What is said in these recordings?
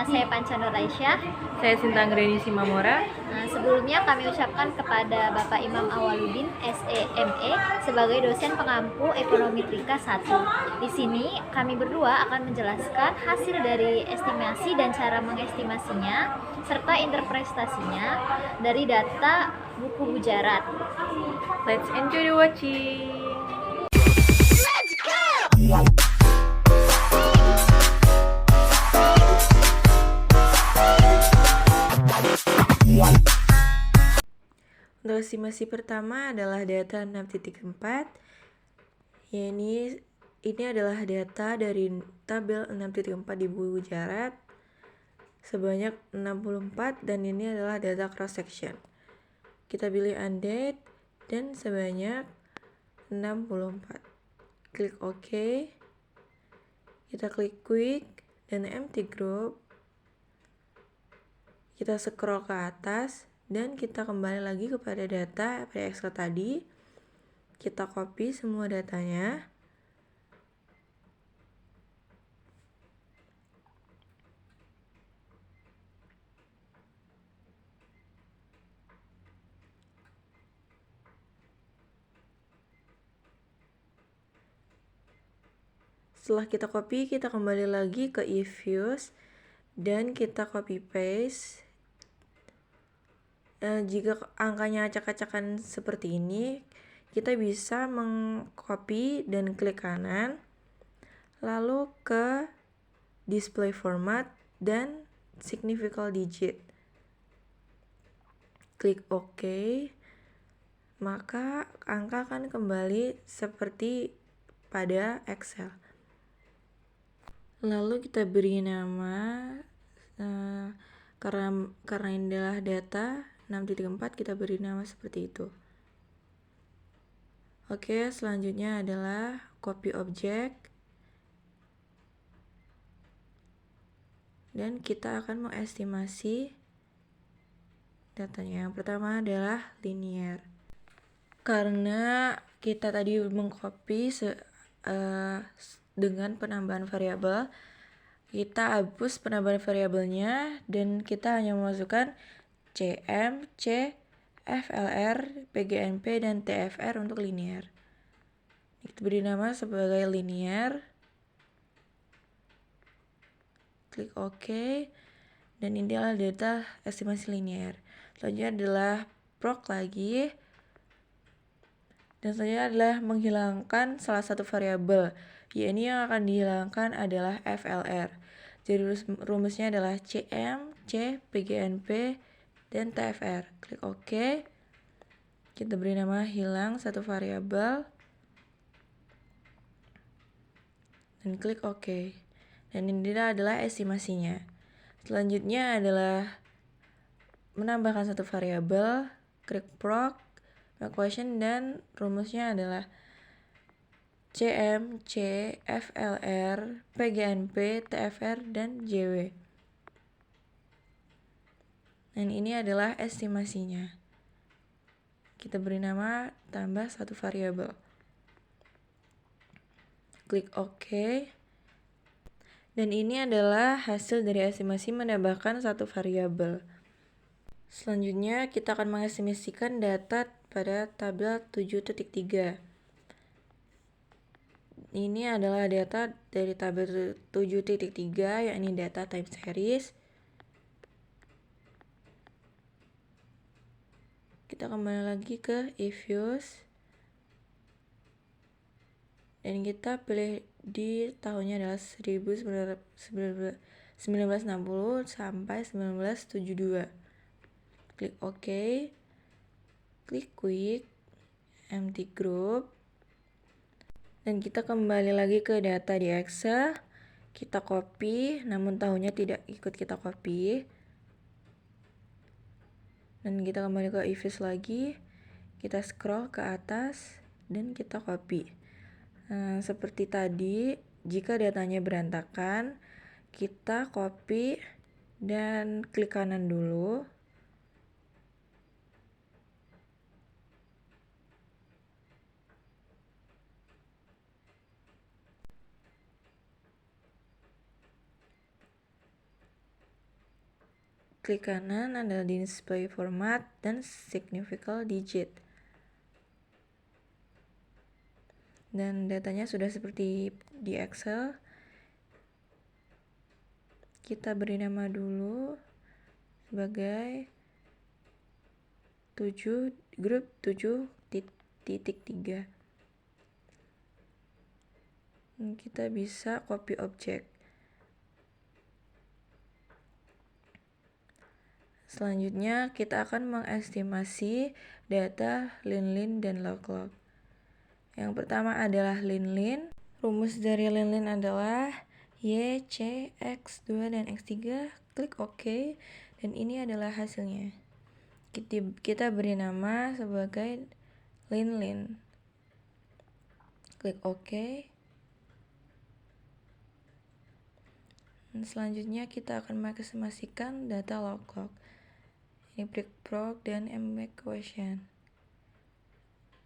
saya Panca Nur Aisyah. Saya Sinta Anggreni Simamora. Sebelumnya kami ucapkan kepada Bapak Imam Awaludin, SEME, sebagai dosen pengampu Ekonomi Trika 1. Di sini kami berdua akan menjelaskan hasil dari estimasi dan cara mengestimasinya, serta interpretasinya dari data buku Bujarat. Let's enjoy the watching. Untuk estimasi pertama adalah data 6.4. Ya, ini adalah data dari tabel 6.4 di buku Bujarat sebanyak 64, dan ini adalah data cross section. Kita pilih undate dan sebanyak 64. Klik OK. Kita klik quick dan empty group. Kita scroll ke atas dan kita kembali lagi kepada data pada Excel tadi. Kita copy semua datanya. Setelah kita copy, kita kembali lagi ke eViews dan kita copy paste. Jika angkanya acak-acakan seperti ini, kita bisa mengcopy dan klik kanan, lalu ke display format dan significant digit. Klik OK, maka angka akan kembali seperti pada Excel. Lalu kita beri nama, karena ini adalah data 6.4, kita beri nama seperti itu. Oke, selanjutnya adalah copy object. Dan kita akan mengestimasi datanya. Yang pertama adalah linear. Karena kita tadi mengcopy dengan penambahan variabel, kita hapus penambahan variabelnya dan kita hanya memasukkan CM, C, FLR, PGNP, dan TFR untuk linear. Kita beri nama sebagai linear. Klik OK. Dan ini adalah data estimasi linear. Selanjutnya adalah proc lagi. Dan selanjutnya adalah menghilangkan salah satu variabel. Ya, ini yang akan dihilangkan adalah FLR. Jadi rumusnya adalah CM, C, PGNP, dan TFR. Klik OK. Kita beri nama hilang satu variabel. Dan klik OK. Dan ini adalah estimasinya. Selanjutnya adalah menambahkan satu variabel. Klik proc, equation, dan rumusnya adalah CM, C, FLR, PGNP, TFR, dan JW. Dan ini adalah estimasinya. Kita beri nama tambah satu variabel. Klik OK. Dan ini adalah hasil dari estimasi menambahkan satu variabel. Selanjutnya kita akan mengestimasikan data pada tabel 7.3. Ini adalah data dari tabel 7.3, yakni data time series. Kita kembali lagi ke eViews. Dan kita pilih di tahunnya adalah 1960 sampai 1972. Klik OK. Klik quick, empty group. Dan kita kembali lagi ke data di Excel. Kita copy, namun tahunnya tidak ikut kita copy. Dan kita kembali ke eViews lagi. Kita scroll ke atas dan kita copy. Seperti tadi, jika datanya berantakan, kita copy dan klik kanan dulu. klik kanan adalah display format dan significant digit. Dan datanya sudah seperti di Excel. Kita beri nama dulu sebagai grup 7.3. Kita bisa copy objek. Selanjutnya kita akan mengestimasi data lin-lin dan log-log. Yang pertama adalah lin-lin. Rumus dari lin-lin adalah Y, C, X2, dan X3. Klik OK, dan ini adalah hasilnya. Kita beri nama sebagai lin-lin. Klik OK. Dan selanjutnya kita akan mengestimasikan data log-log. Ini break proc dan make question.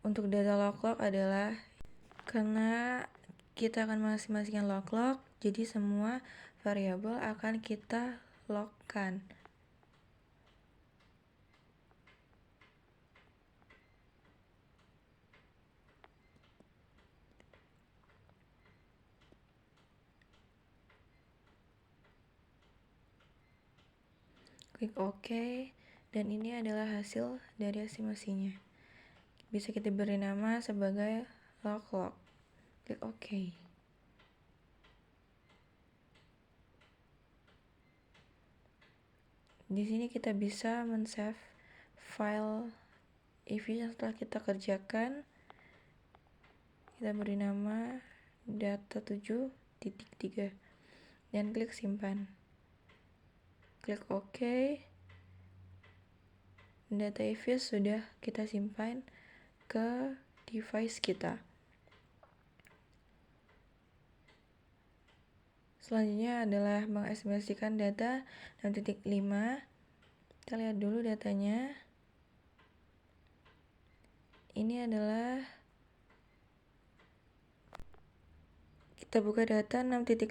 Untuk data log-log adalah karena kita akan mengestimasikan log-log, jadi semua variabel akan kita logkan. Klik OK, dan ini adalah hasil dari estimasinya. Bisa kita beri nama sebagai log-log. Klik OK. Di sini kita bisa men-save file if yang setelah kita kerjakan. Kita beri nama data 7.3 dan klik simpan. Klik OK. Data if sudah kita simpan ke device kita. Selanjutnya adalah mengestimasikan data 6.5. Kita lihat dulu datanya. Ini adalah kita buka data 6.5.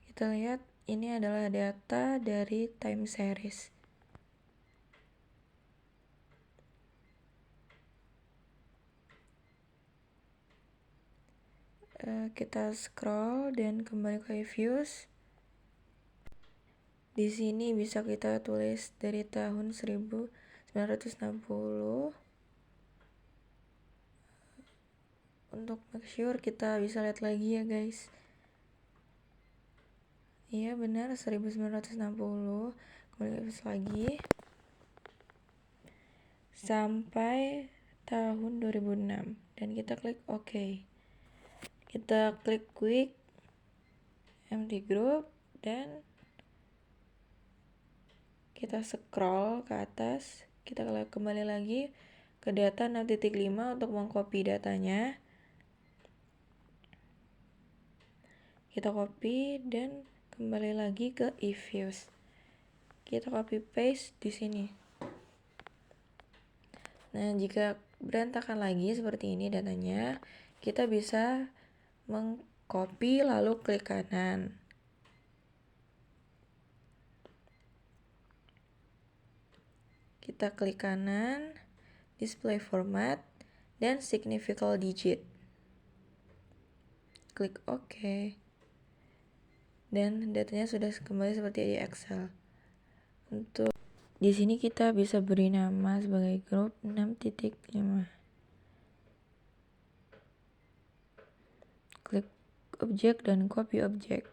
Kita lihat ini adalah data dari time series. Kita scroll dan kembali ke views. Di sini bisa kita tulis dari tahun 1960. Untuk make sure kita bisa lihat lagi ya guys. Iya benar 1960. Kembali ke lagi sampai tahun 2006 dan kita klik OK. Kita klik quick empty group dan kita scroll ke atas. Kita kembali lagi ke data 6.5 untuk mengcopy datanya. Kita copy dan kembali lagi ke if-views. Kita copy paste di sini. Nah, jika berantakan lagi seperti ini datanya, kita bisa mengcopy lalu klik kanan. Kita klik kanan, display format, dan significant digit. Klik OK. Dan datanya sudah kembali seperti di Excel. Untuk di sini kita bisa beri nama sebagai grup 6.5. Klik objek dan copy objek.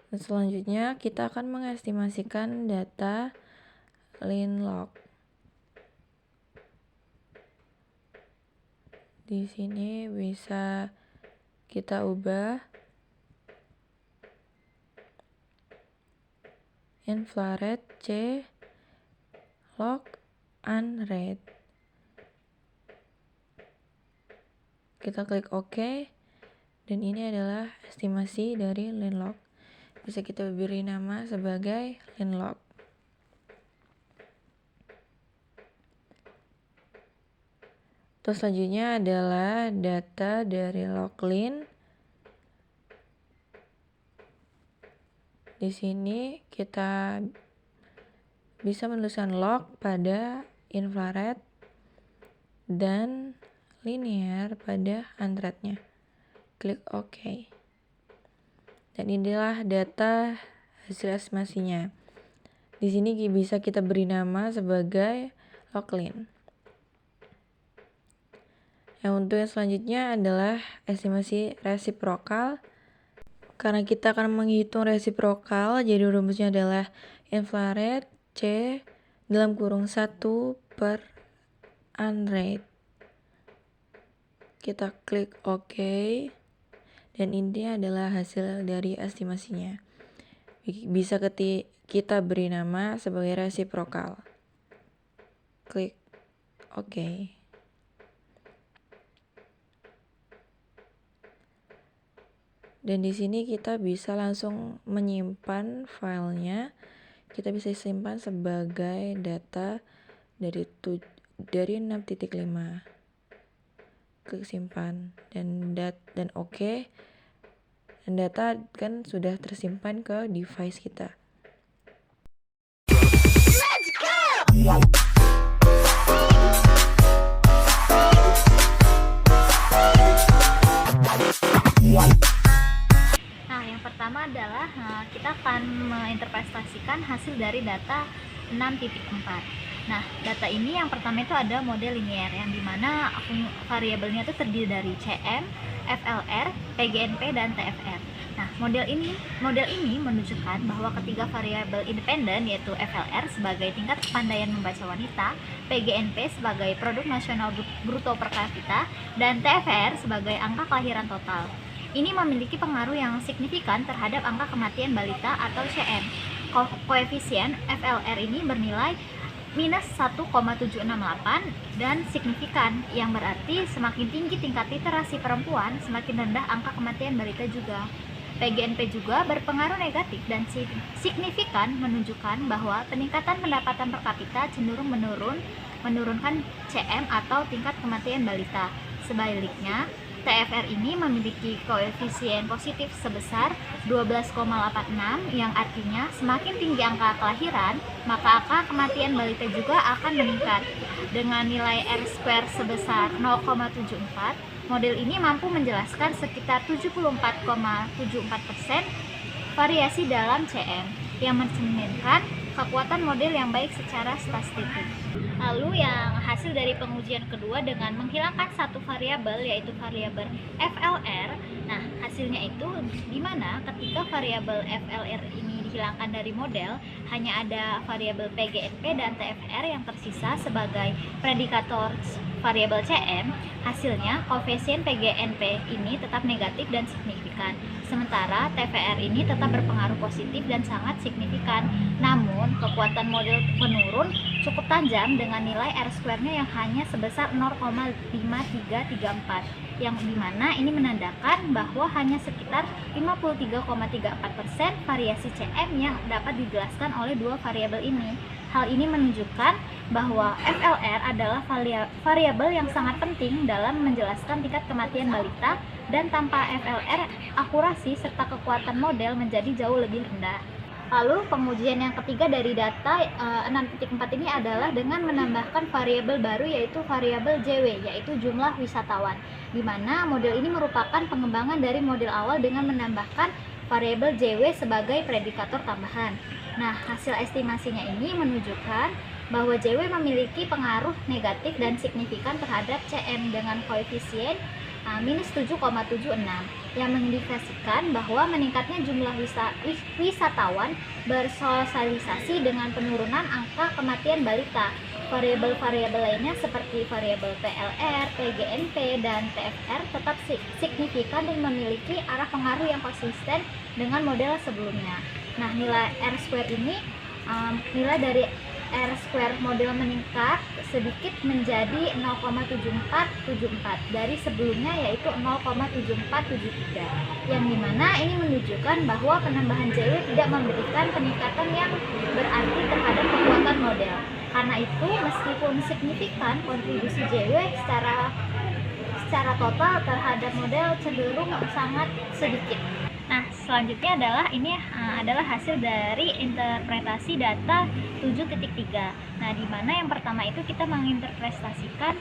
Dan selanjutnya kita akan mengestimasikan data lin-log. Di sini bisa kita ubah infrared C log unread. Kita klik OK dan ini adalah estimasi dari lin-log. Bisa kita beri nama sebagai lin-log. Terus selanjutnya adalah data dari loglin Di sini kita bisa menuliskan log pada infrared dan linear pada unreadnya. Klik OK. Dan inilah data hasil estimasinya. Di sini bisa kita beri nama sebagai loglin. Yang untuk yang selanjutnya adalah estimasi resiprokal. Karena kita akan menghitung resiprokal, jadi rumusnya adalah infrared C dalam kurung 1 per unread. Kita klik OK. Dan ini adalah hasil dari estimasinya. Bisa kita beri nama sebagai resiprokal. Klik OK. Dan di sini kita bisa langsung menyimpan filenya. Kita bisa simpan sebagai data dari 6.5. Klik simpan dan OK. Dan data kan sudah tersimpan ke device kita. Pertama adalah kita akan menginterpretasikan hasil dari data 6.4. Nah, data ini yang pertama itu ada model linear yang dimana variabelnya itu terdiri dari CM, FLR, PGNP, dan TFR. Nah, model ini menunjukkan bahwa ketiga variabel independen yaitu FLR sebagai tingkat kepandaian membaca wanita, PGNP sebagai produk nasional bruto per kapita, dan TFR sebagai angka kelahiran total. Ini memiliki pengaruh yang signifikan terhadap angka kematian balita atau CM. Koefisien FLR ini bernilai minus 1,768 dan signifikan, yang berarti semakin tinggi tingkat literasi perempuan, semakin rendah angka kematian balita juga. PGNP juga berpengaruh negatif dan signifikan, menunjukkan bahwa peningkatan pendapatan per kapita cenderung menurunkan CM atau tingkat kematian balita. Sebaliknya, TFR ini memiliki koefisien positif sebesar 12,86 yang artinya semakin tinggi angka kelahiran, maka angka kematian balita juga akan meningkat. Dengan nilai R² sebesar 0,74, model ini mampu menjelaskan sekitar 74,74% variasi dalam CM yang mencerminkan kekuatan model yang baik secara statistik. Lalu yang hasil dari pengujian kedua dengan menghilangkan satu variabel yaitu variabel FLR. Nah, hasilnya itu di mana ketika variabel FLR ini dihilangkan dari model, hanya ada variabel PGNP dan TFR yang tersisa sebagai predikator variabel CM. Hasilnya koefisien PGNP ini tetap negatif dan signifikan, sementara TFR ini tetap berpengaruh positif dan sangat signifikan. Namun, kekuatan model menurun cukup tajam dengan nilai R²-nya yang hanya sebesar 0,5334, yang dimana ini menandakan bahwa hanya sekitar 53,34% variasi CM yang dapat dijelaskan oleh dua variabel ini. Hal ini menunjukkan bahwa FLR adalah variabel yang sangat penting dalam menjelaskan tingkat kematian balita, dan tanpa FLR, akurasi serta kekuatan model menjadi jauh lebih rendah. Lalu pengujian yang ketiga dari data 6.4 ini adalah dengan menambahkan variabel baru yaitu variabel JW, yaitu jumlah wisatawan, di mana model ini merupakan pengembangan dari model awal dengan menambahkan variabel JW sebagai predikator tambahan. Nah, hasil estimasinya ini menunjukkan bahwa JW memiliki pengaruh negatif dan signifikan terhadap CM dengan koefisien minus 7,76 yang mengindikasikan bahwa meningkatnya jumlah wisatawan bersosialisasi dengan penurunan angka kematian balita. Variabel-variabel lainnya seperti variabel PLR, PGNP, dan TFR tetap signifikan dan memiliki arah pengaruh yang konsisten dengan model sebelumnya. Nah, nilai R² ini, nilai dari R² model meningkat sedikit menjadi 0,7474 dari sebelumnya yaitu 0,7473, yang dimana ini menunjukkan bahwa penambahan JW tidak memberikan peningkatan yang berarti terhadap kekuatan model. Karena itu, meskipun signifikan, kontribusi JW secara total terhadap model cenderung sangat sedikit. Nah, selanjutnya adalah hasil dari interpretasi data 7.3. Nah, di mana yang pertama itu kita menginterpretasikan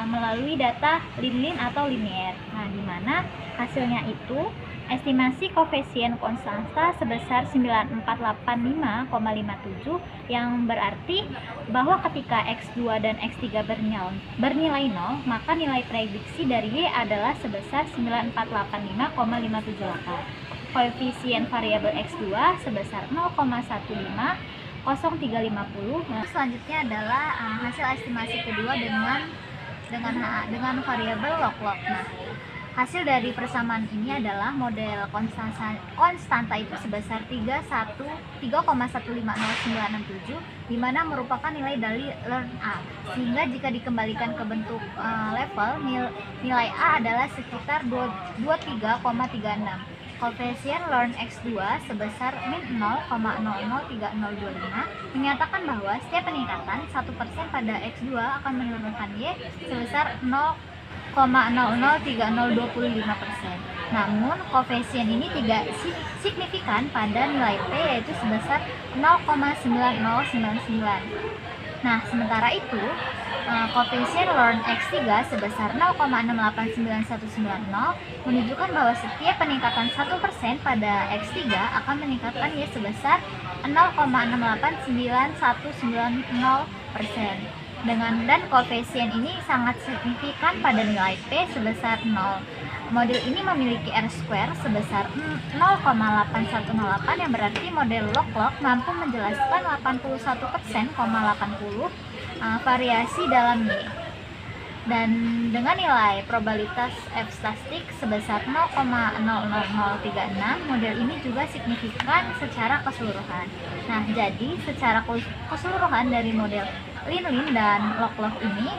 melalui data lin-lin atau linear. Nah, di mana hasilnya itu estimasi koefisien konstanta sebesar 9485,57 yang berarti bahwa ketika X2 dan X3 bernilai 0, maka nilai prediksi dari Y adalah sebesar 9485,578. Koefisien variabel X2 sebesar 0,150350. Nah, selanjutnya adalah hasil estimasi kedua dengan variabel log-log. Nah, hasil dari persamaan ini adalah model konstanta itu sebesar 3,1509667, di mana merupakan nilai dari learn A. Sehingga jika dikembalikan ke bentuk level, nilai A adalah sekitar 23,36. Koefisien learn X2 sebesar min 0,003025 menyatakan bahwa setiap peningkatan 1% pada X2 akan menurunkan Y sebesar 0,003025%. Namun koefisien ini tidak signifikan pada nilai P, yaitu sebesar 0,9099. Nah, sementara itu koefisien learn X3 sebesar 0,689190 menunjukkan bahwa setiap peningkatan 1% pada X3 akan meningkatkan Y sebesar 0,689190%. Dan koefisien ini sangat signifikan pada nilai P sebesar 0. Model ini memiliki R-square sebesar 0,8108 yang berarti model log-log mampu menjelaskan 81%,80 variasi dalam Y. Dan dengan nilai probabilitas F statistik sebesar 0,00036, model ini juga signifikan secara keseluruhan. Nah, jadi secara keseluruhan dari model lin-lin dan log-log ini,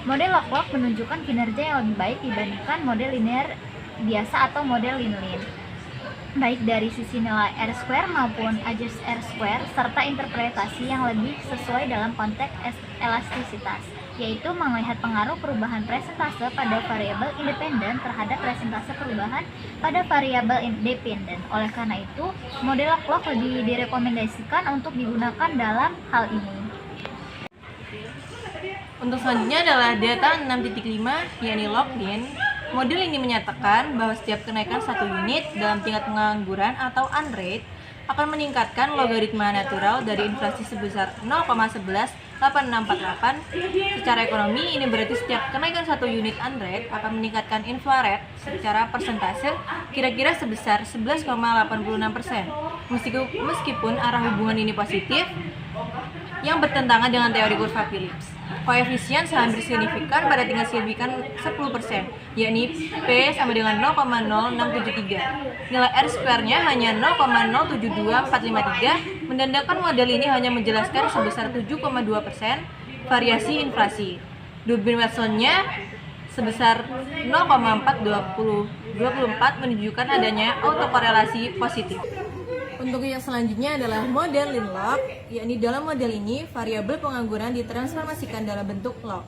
model log-log menunjukkan kinerja yang lebih baik dibandingkan model linear biasa atau model lin-lin, baik dari sisi nilai R-square maupun adjust R-square, serta interpretasi yang lebih sesuai dalam konteks elastisitas, yaitu melihat pengaruh perubahan presentase pada variabel independen terhadap presentase perubahan pada variabel independen. Oleh karena itu, model log-log lebih direkomendasikan untuk digunakan dalam hal ini. Untuk selanjutnya adalah data 6.5, yakni log-in. Model ini menyatakan bahwa setiap kenaikan 1 unit dalam tingkat pengangguran atau unrate akan meningkatkan logaritma natural dari inflasi sebesar 0,118648. Secara ekonomi, ini berarti setiap kenaikan 1 unit unrate akan meningkatkan inflarate secara persentase kira-kira sebesar 11,86%. Meskipun arah hubungan ini positif, yang bertentangan dengan teori kurva Phillips. Koefisien hampir signifikan pada tingkat signifikan 10%, yakni P sama dengan 0,0673. Nilai R-square-nya hanya 0,072453, menandakan model ini hanya menjelaskan sebesar 7,2% variasi inflasi. Durbin-Watson-nya sebesar 0,424 menunjukkan adanya autokorelasi positif. Untuk yang selanjutnya adalah model lin-log, yakni dalam model ini variabel pengangguran ditransformasikan dalam bentuk log.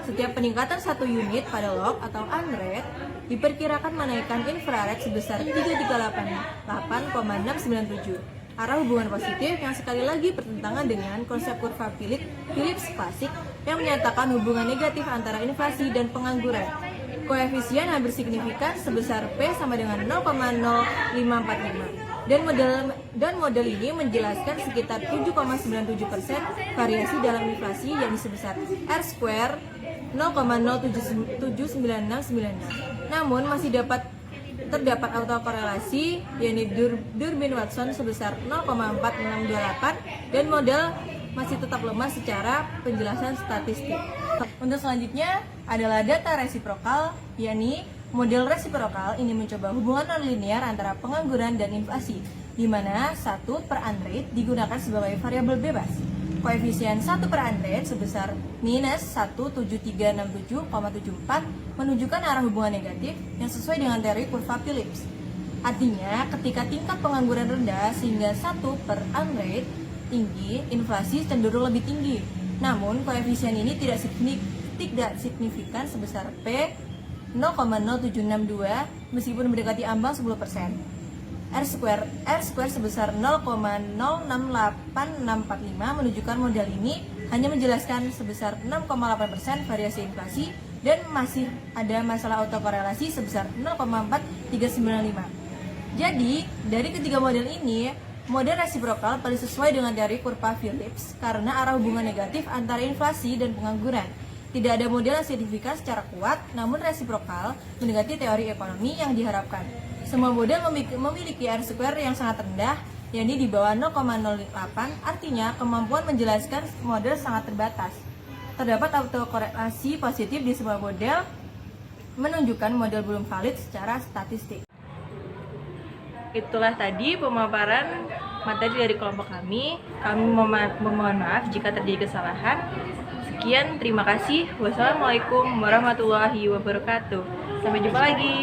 Setiap peningkatan 1 unit pada log atau unrate diperkirakan menaikkan infrared sebesar 3388,697. Arah hubungan positif yang sekali lagi bertentangan dengan konsep kurva Phillips klasik yang menyatakan hubungan negatif antara inflasi dan pengangguran. Koefisien hampir signifikan sebesar P sama dengan 0,0545. Dan model ini menjelaskan sekitar 7,97% variasi dalam inflasi yang sebesar R-square 0,079696. Namun masih terdapat autokorelasi, yakni Durbin-Watson sebesar 0,4628, dan model masih tetap lemah secara penjelasan statistik. Untuk selanjutnya adalah data resiprokal, yakni model resiprokal ini mencoba hubungan nonlinear antara pengangguran dan inflasi, di mana 1 per unrate digunakan sebagai variabel bebas. Koefisien 1 per unrate sebesar minus 17367,74 menunjukkan arah hubungan negatif yang sesuai dengan teori kurva Phillips. Artinya, ketika tingkat pengangguran rendah sehingga 1 per unrate tinggi, inflasi cenderung lebih tinggi. Namun, koefisien ini tidak signifikan sebesar P 0,0762 meskipun mendekati ambang 10%. R sebesar 0,06845 menunjukkan model ini hanya menjelaskan sebesar 6,8% variasi inflasi dan masih ada masalah autokorelasi sebesar 0,4395. Jadi, dari ketiga model ini, model resiprokal paling sesuai dengan teori kurva Phillips karena arah hubungan negatif antara inflasi dan pengangguran. Tidak ada model yang signifikan secara kuat, namun resiprokal mendekati teori ekonomi yang diharapkan. Semua model memiliki R-square yang sangat rendah, yakni di bawah 0,08, artinya kemampuan menjelaskan model sangat terbatas. Terdapat autokorelasi positif di semua model, menunjukkan model belum valid secara statistik. Itulah tadi pemaparan materi dari kelompok kami. Kami memohon maaf jika terjadi kesalahan. Sekian, terima kasih. Wassalamualaikum warahmatullahi wabarakatuh. Sampai jumpa lagi.